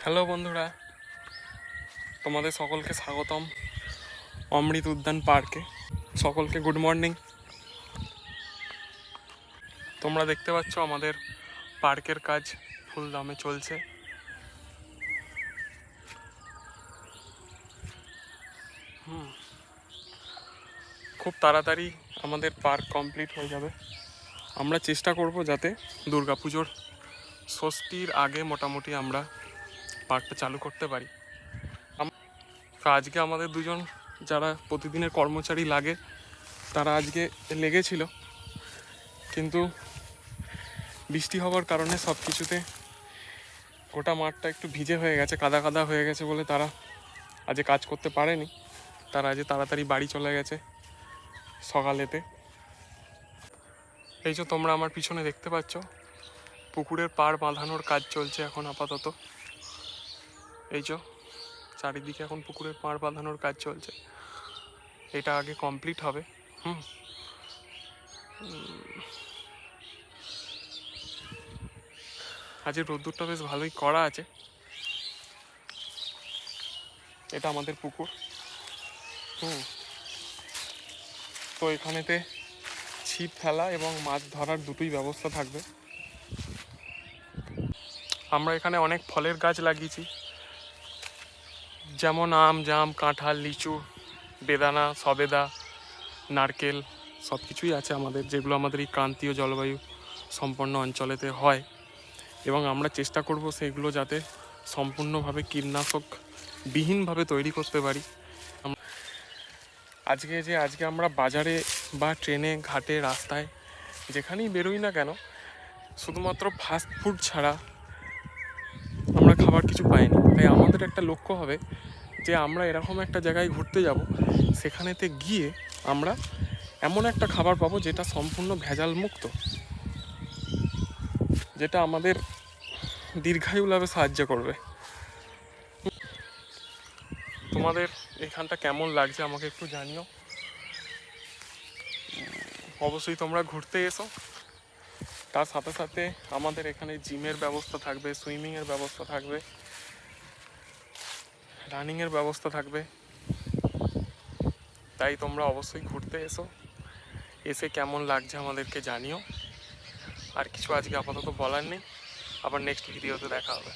Hello বন্ধুরা, তোমাদের সকলকে স্বাগতম অমৃত উদ্যান পার্কে। সকলকে গুড মর্নিং। তোমরা দেখতে পাচ্ছ আমাদের পার্কের কাজ ফুল দামে চলছে। খুব তাড়াতাড়ি আমাদের পার্ক কমপ্লিট হয়ে যাবে। আমরা চেষ্টা করব যাতে দুর্গাপুজোর ষষ্ঠীর আগে মোটামুটি আমরা পার্কটা চালু করতে পারি। তো আজকে আমাদের দুজন যারা প্রতিদিনের কর্মচারী লাগে তারা আজকে লেগেছিল, কিন্তু বৃষ্টি হওয়ার কারণে সব কিছুতে গোটা মাঠটা একটু ভিজে হয়ে গেছে, কাদা কাদা হয়ে গেছে বলে তারা আজ কাজ করতে পারেনি। তারা আজ তাড়াতাড়ি বাড়ি চলে গেছে সকালেতে। এই যে তোমরা আমার পিছনে দেখতে পাচ্ছ পুকুরের পাড় বাঁধানোর কাজ চলছে এখন আপাতত। এই যে চারিদিকে এখন পুকুরের পাড় বাঁধানোর কাজ চলছে, এটা আগে কমপ্লিট হবে। আজের রোদ্দুরটা বেশ ভালোই কড়া আছে। এটা আমাদের পুকুর। তো এখানেতে ছিপ ফেলা এবং মাছ ধরার দুটোই ব্যবস্থা থাকবে। আমরা এখানে অনেক ফলের গাছ লাগিয়েছি, যেমন আম, জাম, কাঁঠাল, লিচু, বেদানা, সবেদা, নারকেল, সব কিছুই আছে আমাদের, যেগুলো আমাদের এই ক্রান্তীয় জলবায়ু সম্পন্ন অঞ্চলেতে হয়। এবং আমরা চেষ্টা করব সেগুলো যাতে সম্পূর্ণভাবে কীটনাশক বিহীনভাবে তৈরি করতে পারি। আজকে আমরা বাজারে বা ট্রেনে, ঘাটে, রাস্তায় যেখানেই বেরোই না কেন, শুধুমাত্র ফাস্ট ফুড ছাড়া আমরা খাবার কিছু পাইনি। তাই আমাদের একটা লক্ষ্য হবে যে আমরা এরকম একটা জায়গায় ঘুরতে যাব, সেখানেতে গিয়ে আমরা এমন একটা খাবার পাবো যেটা সম্পূর্ণ ভেজাল মুক্ত, যেটা আমাদের দীর্ঘায়ু লাভে সাহায্য করবে। তোমাদের এখানটা কেমন লাগছে আমাকে একটু জানিও। অবশ্যই তোমরা ঘুরতে এসো। তার সাথে সাথে আমাদের এখানে জিমের ব্যবস্থা থাকবে, সুইমিংয়ের ব্যবস্থা থাকবে, রানিংয়ের ব্যবস্থা থাকবে। তাই তোমরা অবশ্যই ঘুরতে এসো, এসে কেমন লাগছে আমাদেরকে জানিও। আর কিছু আজকে আপাতত বলার নেই, আবার নেক্সট ভিডিওতে দেখা হবে।